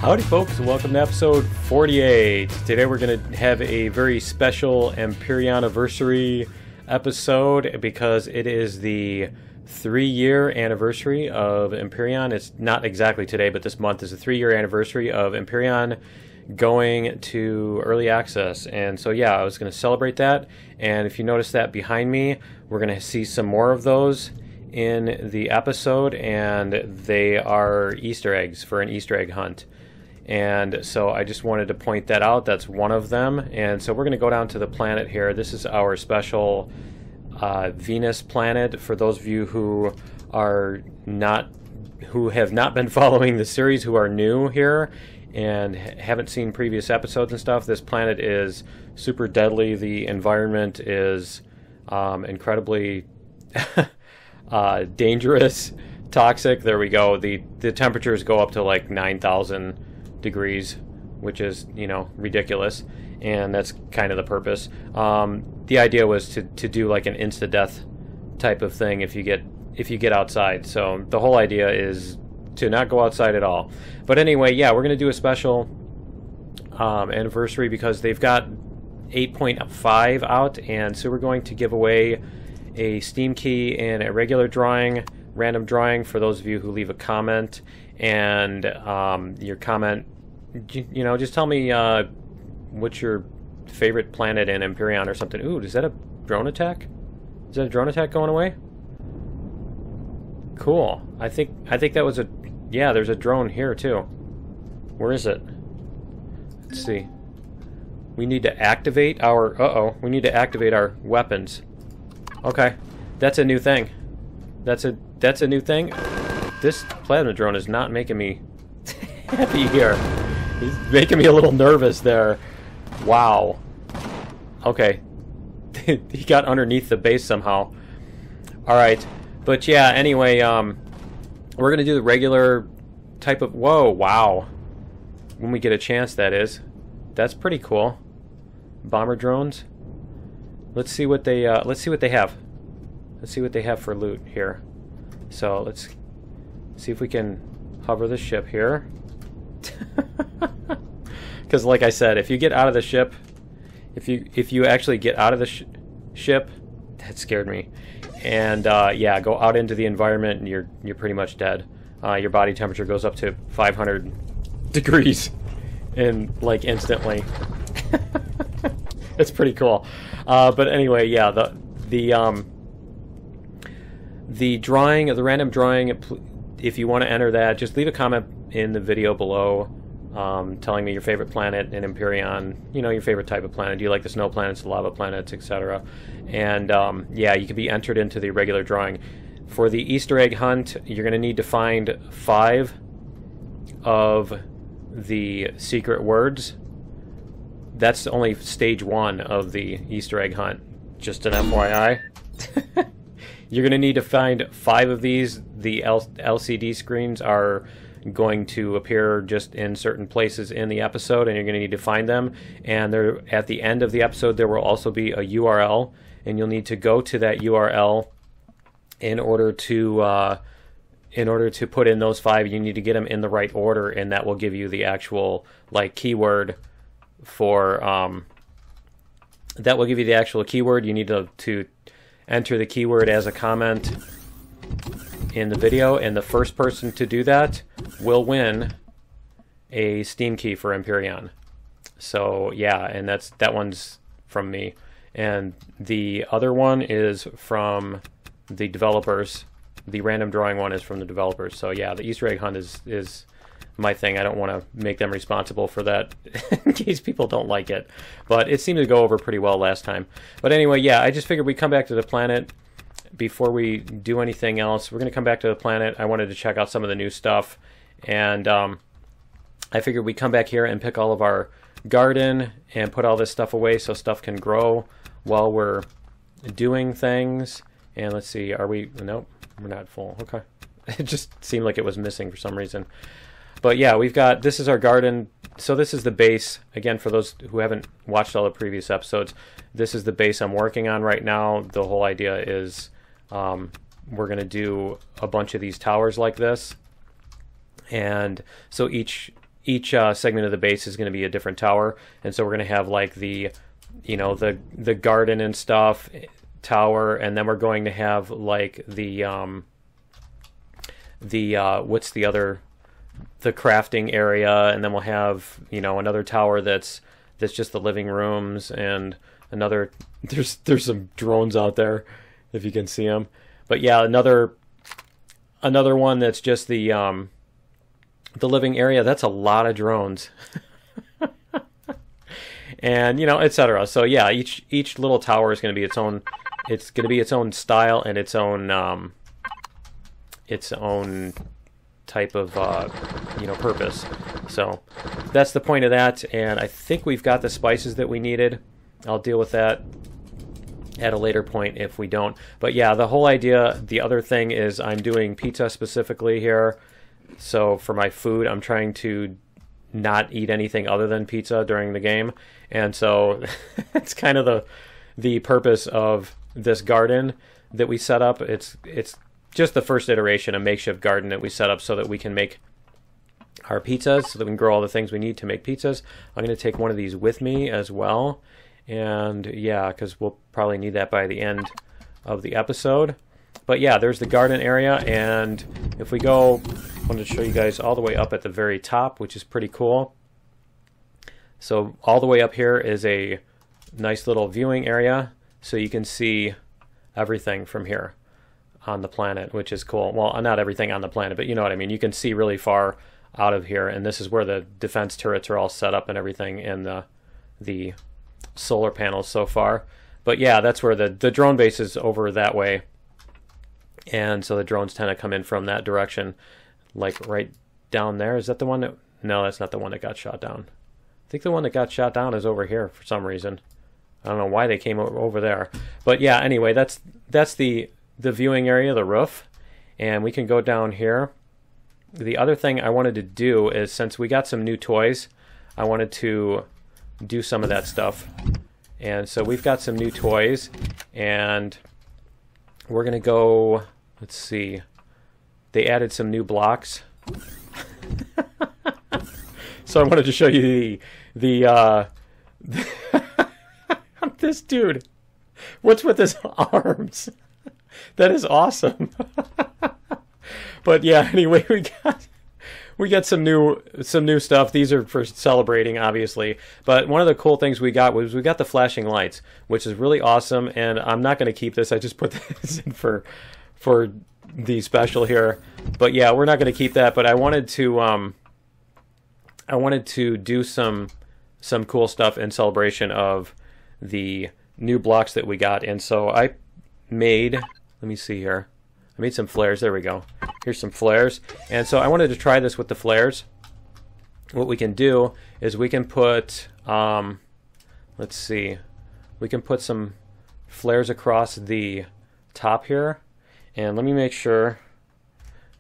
Howdy folks, and welcome to episode 48. Today we're going to have a very special Empyrion anniversary episode because it is the 3-year anniversary of Empyrion. It's not exactly today, but this month is the 3-year anniversary of Empyrion going to early access. And so yeah, I was going to celebrate that. And if you notice that behind me, we're going to see some more of those in the episode, and they are Easter eggs for an Easter egg hunt. And so I just wanted to point that out. That's one of them. And so we're going to go down to the planet here. This is our special Venus planet. For those of you who have not been following the series, who are new here and haven't seen previous episodes and stuff, this planet is super deadly. The environment is incredibly dangerous, toxic. There we go. The temperatures go up to like 9,000 degrees, which is, you know, ridiculous, and that's kind of the purpose. The idea was to do like an insta-death type of thing if you get outside. So the whole idea is to not go outside at all. But anyway, yeah, we're going to do a special anniversary because they've got 8.5 out, and so we're going to give away a Steam key and a regular drawing, random drawing, for those of you who leave a comment. And your comment, you know, just tell me what's your favorite planet in Empyrion or something. Ooh, is that a drone attack? Is that a drone attack going away? Cool. I think that was a... Yeah, there's a drone here too. Where is it? Let's see. We need to activate our... Uh-oh. We need to activate our weapons. Okay. That's a new thing. That's a new thing. This plasma drone is not making me happy here. He's making me a little nervous there. Wow. Okay. He got underneath the base somehow. Alright. But yeah, anyway, we're going to do the regular type of... Whoa, wow. When we get a chance, that is. That's pretty cool. Bomber drones. Let's see what they have. Let's see what they have for loot here. So let's see if we can hover the ship here. Because like I said, if you get out of the ship, if you actually get out of the ship, that scared me. And yeah, go out into the environment, and you're pretty much dead. Your body temperature goes up to 500 degrees, and like instantly. It's pretty cool. But anyway, yeah, the drawing, the random drawing, if you want to enter that, just leave a comment in the video below telling me your favorite planet in Empyrion, you know, your favorite type of planet. Do you like the snow planets, the lava planets, etc.? And yeah, you can be entered into the regular drawing. For the Easter egg hunt, you're going to need to find 5 of the secret words. That's only stage 1 of the Easter egg hunt. Just an FYI. You're going to need to find 5 of these. The LCD screens are going to appear just in certain places in the episode, and you're going to need to find them. And they're, at the end of the episode, there will also be a URL, and you'll need to go to that URL in order to put in those 5. You need to get them in the right order, and that will give you the actual like keyword for that will give you the actual keyword. You need to enter the keyword as a comment in the video, and the first person to do that will win a Steam key for Empyrion. So yeah, and that one's from me, and the other one is from the developers. The random drawing one is from the developers. So yeah, the Easter egg hunt is my thing. I don't want to make them responsible for that in case people don't like it, but it seemed to go over pretty well last time. But anyway, yeah, I just figured we'd come back to the planet before we do anything else. We're going to come back to the planet. I wanted to check out some of the new stuff, and I figured we'd come back here and pick all of our garden and put all this stuff away so stuff can grow while we're doing things. And let's see, are we... Nope, we're not full. Okay. It just seemed like it was missing for some reason. But yeah, we've got... This is our garden. So this is the base. Again, for those who haven't watched all the previous episodes, this is the base I'm working on right now. The whole idea is we're going to do a bunch of these towers like this. And so each each segment of the base is going to be a different tower, and so we're going to have like the, you know, the garden and stuff tower, and then we're going to have like the what's the other, the crafting area, and then we'll have, you know, another tower that's just the living rooms, and another, there's some drones out there if you can see them, but yeah, another one that's just the living area. That's a lot of drones. And, you know, etc. So yeah, each little tower is going to be its own, it's going to be its own style and its own type of you know, purpose. So that's the point of that, and I think we've got the spices that we needed. I'll deal with that at a later point if we don't. But yeah, the whole idea, the other thing is I'm doing pizza specifically here. So for my food, I'm trying to not eat anything other than pizza during the game. And so it's kind of the purpose of this garden that we set up. It's just the first iteration, a makeshift garden that we set up so that we can make our pizzas, so that we can grow all the things we need to make pizzas. I'm going to take one of these with me as well. And yeah, because we'll probably need that by the end of the episode. But yeah, there's the garden area, and if we go, I wanted to show you guys all the way up at the very top, which is pretty cool. So all the way up here is a nice little viewing area, so you can see everything from here on the planet, which is cool. Well, not everything on the planet, but you know what I mean. You can see really far out of here, and this is where the defense turrets are all set up and everything, and the solar panels so far. But yeah, that's where the drone base is, over that way. And so the drones tend to come in from that direction, like right down there. Is that the one that... No, that's not the one that got shot down. I think the one that got shot down is over here for some reason. I don't know why they came over there. But yeah, anyway, that's the viewing area, the roof. And we can go down here. The other thing I wanted to do is, since we got some new toys, I wanted to do some of that stuff. And so we've got some new toys, and we're gonna go, let's see, they added some new blocks. So I wanted to show you the this dude, what's with his arms? That is awesome. But yeah, anyway, we got some new stuff. These are for celebrating, obviously. But one of the cool things we got was we got the flashing lights, which is really awesome. And I'm not going to keep this. I just put this in for the special here. But yeah, we're not going to keep that. But I wanted to do some cool stuff in celebration of the new blocks that we got. And so I made, let me see here. I made some flares. There we go. Here's some flares. And so I wanted to try this with the flares. What we can do is we can put, let's see, we can put some flares across the top here. And let me make sure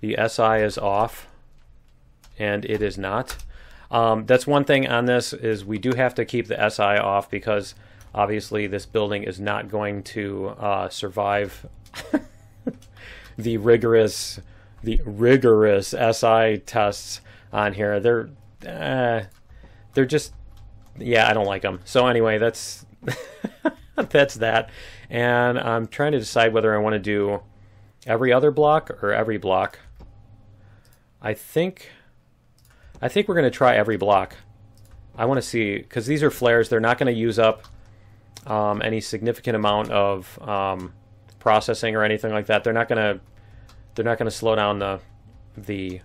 the SI is off. And it is not. That's one thing on this, is we do have to keep the SI off, because obviously this building is not going to survive the rigorous SI tests on here. They're just, yeah, I don't like them. So anyway, that's that's that. And I'm trying to decide whether I want to do every other block or every block. I think we're going to try every block. I want to see, because these are flares. They're not going to use up any significant amount of processing or anything like that. They're not going to slow down the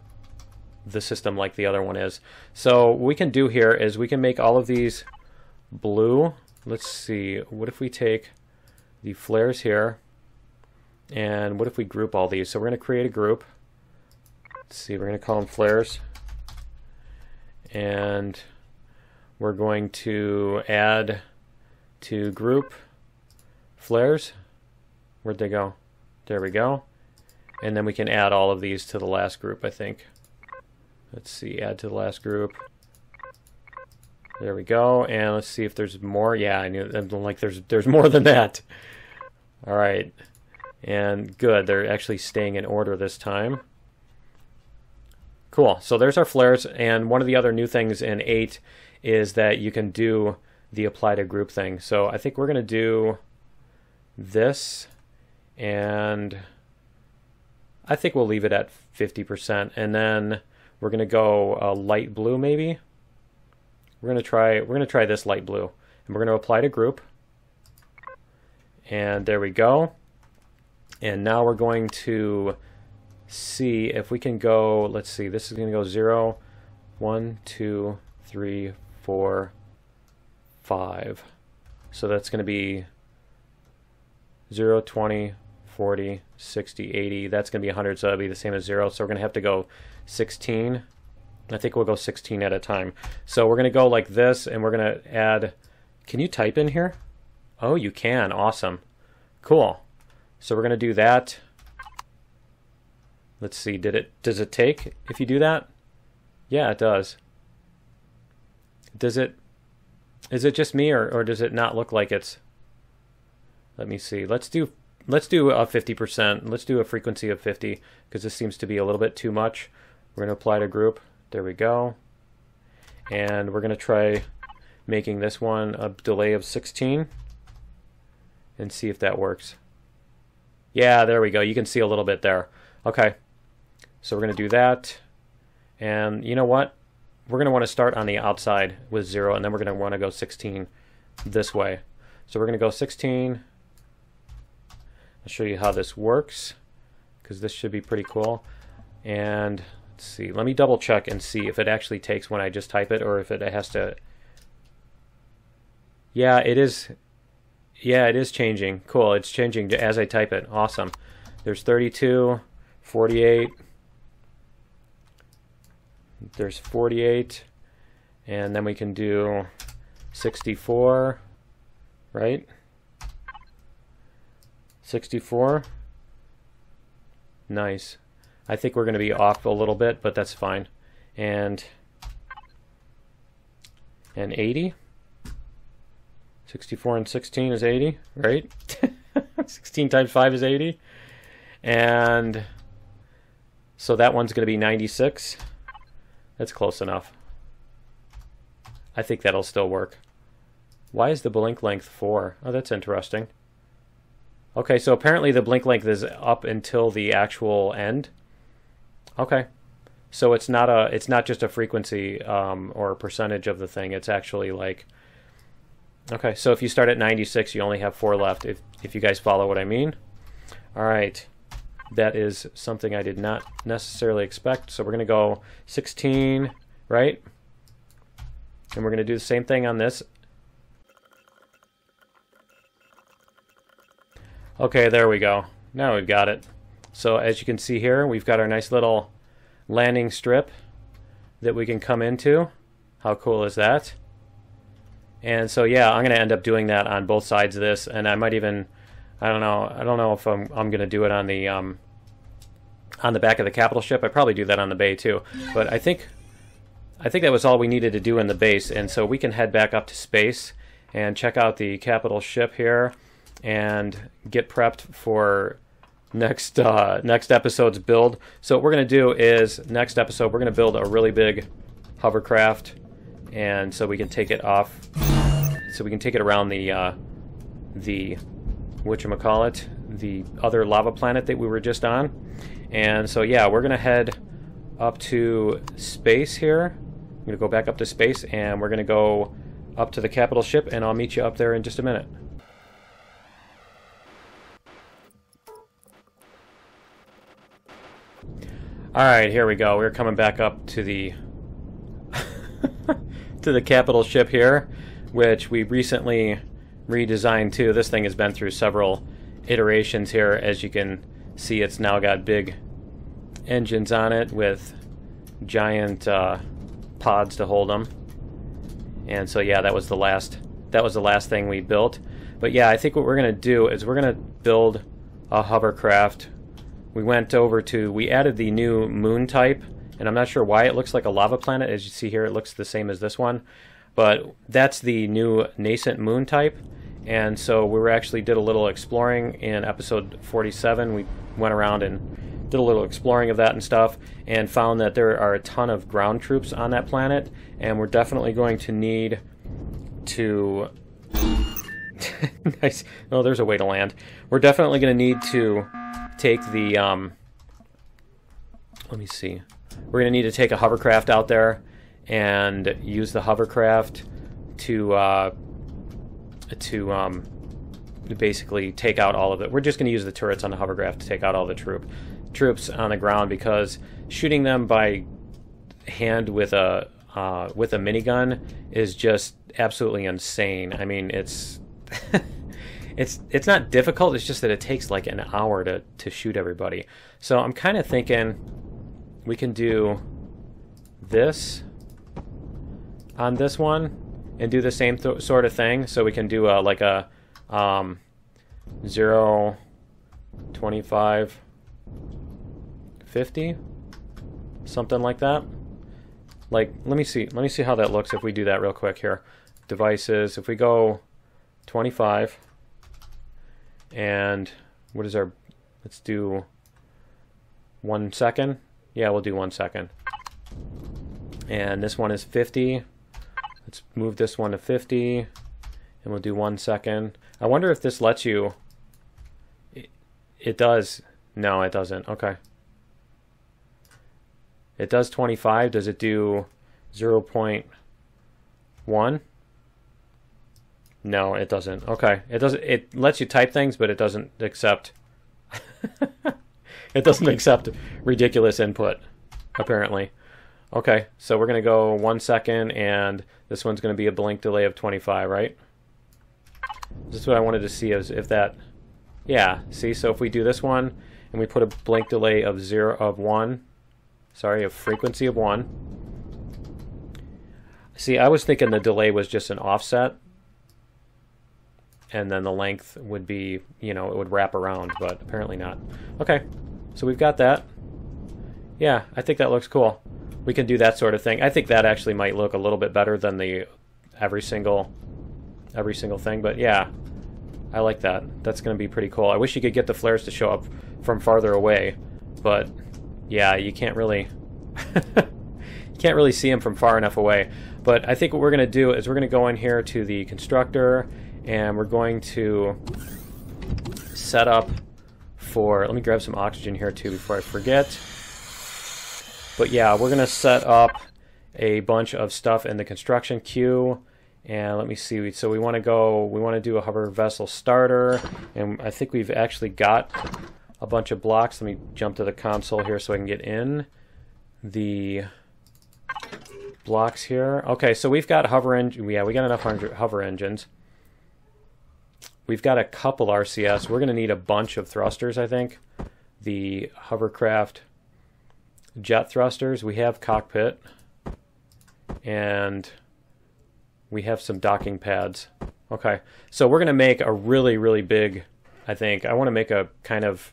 system like the other one is. So what we can do here is we can make all of these blue. Let's see, what if we take the flares here, and what if we group all these? So we're going to create a group. Let's see, we're going to call them flares, and we're going to add to group flares. Where'd they go? There we go. And then we can add all of these to the last group, I think. Let's see, add to the last group. There we go. And let's see if there's more. Yeah, I knew, I'm like there's more than that. All right. And good, they're actually staying in order this time. Cool. So there's our flares, and one of the other new things in 8 is that you can do the apply to group thing. So I think we're going to do this, and I think we'll leave it at 50%, and then we're going to go light blue maybe. We're going to try this light blue, and we're going to apply to group. And there we go. And now we're going to see if we can go, let's see, this is going to go 0, 1, 2, 3, 4, 5. So that's going to be 0, 20, 40, 60, 80. That's going to be 100, so that'll be the same as 0. So we're going to have to go 16. I think we'll go 16 at a time. So we're going to go like this, and we're going to add, can you type in here? Oh, you can. Awesome. Cool. So we're going to do that. Let's see, does it take if you do that? Yeah, it does. Is it just me, or does it not look like it's? Let me see. Let's do a 50%. Let's do a frequency of 50 because this seems to be a little bit too much. We're going to apply to group. There we go. And we're going to try making this one a delay of 16 and see if that works. Yeah, there we go. You can see a little bit there. Okay. So we're going to do that. And you know what? We're going to want to start on the outside with 0, and then we're going to want to go 16 this way. So we're going to go 16. I'll show you how this works, because this should be pretty cool. And let's see. Let me double check and see if it actually takes when I just type it, or if it has to. Yeah, it is. Yeah, it is changing. Cool. It's changing as I type it. Awesome. There's 32, 48. There's 48, and then we can do 64, right? 64. Nice. I think we're going to be off a little bit, but that's fine. And 80. 64 and 16 is 80, right? 16 times 5 is 80. And so that one's going to be 96. That's close enough. I think that'll still work. Why is the blink length 4? Oh, that's interesting. Okay, so apparently the blink length is up until the actual end. Okay. So it's not just a frequency or a percentage of the thing. It's actually like, okay, so if you start at 96, you only have 4 left, if you guys follow what I mean. All right. That is something I did not necessarily expect. So we're going to go 16, right? And we're going to do the same thing on this. Okay, there we go. Now we've got it. So as you can see here, we've got our nice little landing strip that we can come into. How cool is that? And so yeah, I'm going to end up doing that on both sides of this, and I might even, I don't know if I'm going to do it on the back of the capital ship. I probably do that on the bay too. But I think that was all we needed to do in the base, and so we can head back up to space and check out the capital ship here and get prepped for next episode's build. So what we're going to do is next episode we're going to build a really big hovercraft, and so we can take it off. So we can take it around the whatchamacallit, the other lava planet that we were just on. And so yeah, we're gonna head up to space here. I'm gonna go back up to space, and we're gonna go up to the capital ship, and I'll meet you up there in just a minute. Alright, here we go. We're coming back up to the to the capital ship here, which we recently redesigned too. This thing has been through several iterations here. As you can see, it's now got big engines on it with giant pods to hold them. And so yeah, that was the last thing we built. But yeah, I think what we're gonna do is we're gonna build a hovercraft. We added the new moon type, and I'm not sure why it looks like a lava planet. As you see here, it looks the same as this one, but that's the new nascent moon type. And so we actually did a little exploring in episode 47. We went around and did a little exploring of that and stuff, and found that there are a ton of ground troops on that planet, and we're definitely going to need to... Nice. Oh, there's a way to land. We're definitely going to need to take the... let me see. We're going to need to take a hovercraft out there and use the hovercraft to basically take out all of it. We're just going to use the turrets on the hovercraft to take out all the troops on the ground, because shooting them by hand with a minigun is just absolutely insane. I mean, it's it's not difficult. It's just that it takes like an hour to shoot everybody. So I'm kind of thinking we can do this on this one and do the same sort of thing. So we can do like a 0, 25, 50, something like that. Like, let me see how that looks if we do that real quick here. Devices, if we go 25, and what is our, let's do 1 second. Yeah, we'll do 1 second. And this one is 50. Let's move this one to 50, and we'll do 1 second. I wonder if this lets you... It does. No, it doesn't. Okay. It does 25. Does it do 0.1? No, it doesn't. Okay. It doesn't. It lets you type things, but it doesn't accept... It doesn't accept ridiculous input, apparently. Okay, so we're going to go 1 second, and this one's going to be a blink delay of 25, right? This is what I wanted to see, is if that... Yeah, see, so if we do this one, and we put a blink delay of a frequency of 1. See, I was thinking the delay was just an offset, and then the length would be, you know, it would wrap around, but apparently not. Okay, so we've got that. Yeah, I think that looks cool. We can do that sort of thing. I think that actually might look a little bit better than the every single thing, but yeah, I like that. That's going to be pretty cool. I wish you could get the flares to show up from farther away, but yeah, you can't really see them from far enough away. But I think what we're going to do is we're going to go in here to the constructor, and we're going to set up for, let me grab some oxygen here too before I forget. But yeah, we're going to set up a bunch of stuff in the construction queue. And let me see, so we want to do a hover vessel starter, and I think we've actually got a bunch of blocks. Let me jump to the console here so I can get in the blocks here. Okay, so we've got hover engine. Yeah, we got enough hover engines. We've got a couple RCS. We're going to need a bunch of thrusters, I think. The hovercraft jet thrusters. We have cockpit, and we have some docking pads. Okay, so we're going to make a really, really big, I think. I want to make a kind of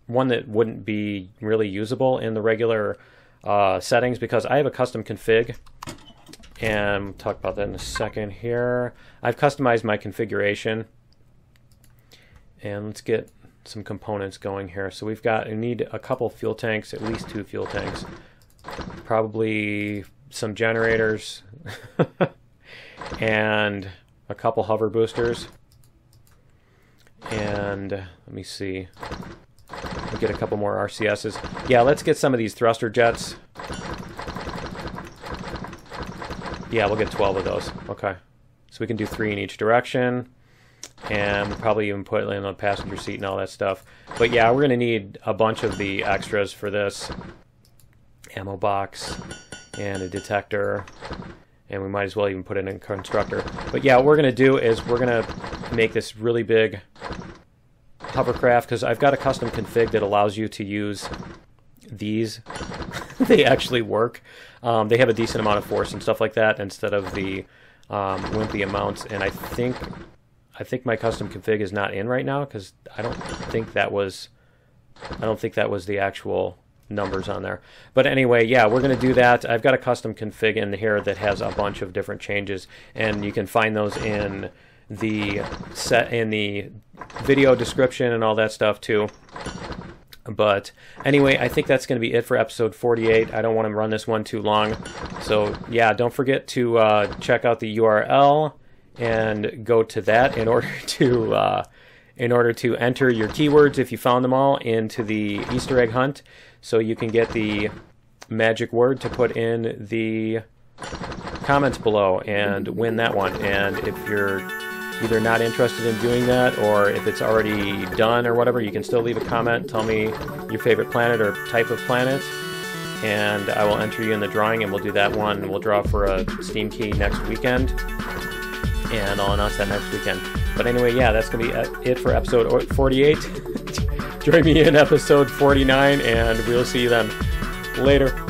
one that wouldn't be really usable in the regular settings, because I have a custom config, and we'll talk about that in a second here. I've customized my configuration, and let's get some components going here. So we need a couple fuel tanks, at least 2 fuel tanks, probably some generators, and a couple hover boosters. And let me see, we'll get a couple more RCSs. Yeah, let's get some of these thruster jets. Yeah, we'll get 12 of those. Okay, so we can do 3 in each direction, and we'll probably even put it in the passenger seat and all that stuff. But yeah, we're going to need a bunch of the extras for this. Ammo box and a detector, and we might as well even put it in constructor. But yeah, what we're going to do is we're going to make this really big hovercraft, because I've got a custom config that allows you to use these. They actually work. They have a decent amount of force and stuff like that instead of the wimpy amounts. And I think my custom config is not in right now, because I don't think that was the actual numbers on there. But anyway, yeah, we're going to do that. I've got a custom config in here that has a bunch of different changes, and you can find those in the video description and all that stuff too. But anyway, I think that's going to be it for episode 48. I don't want to run this one too long. So yeah, don't forget to check out the URL and go to that in order to enter your keywords, if you found them all, into the Easter egg hunt, so you can get the magic word to put in the comments below and win that one. And if you're either not interested in doing that, or if it's already done or whatever, you can still leave a comment. Tell me your favorite planet or type of planet, and I will enter you in the drawing, and we'll do that one. We'll draw for a Steam key next weekend, and I'll announce that next weekend. But anyway, yeah, that's going to be it for episode 48. Join me in episode 49, and we'll see you then. Later.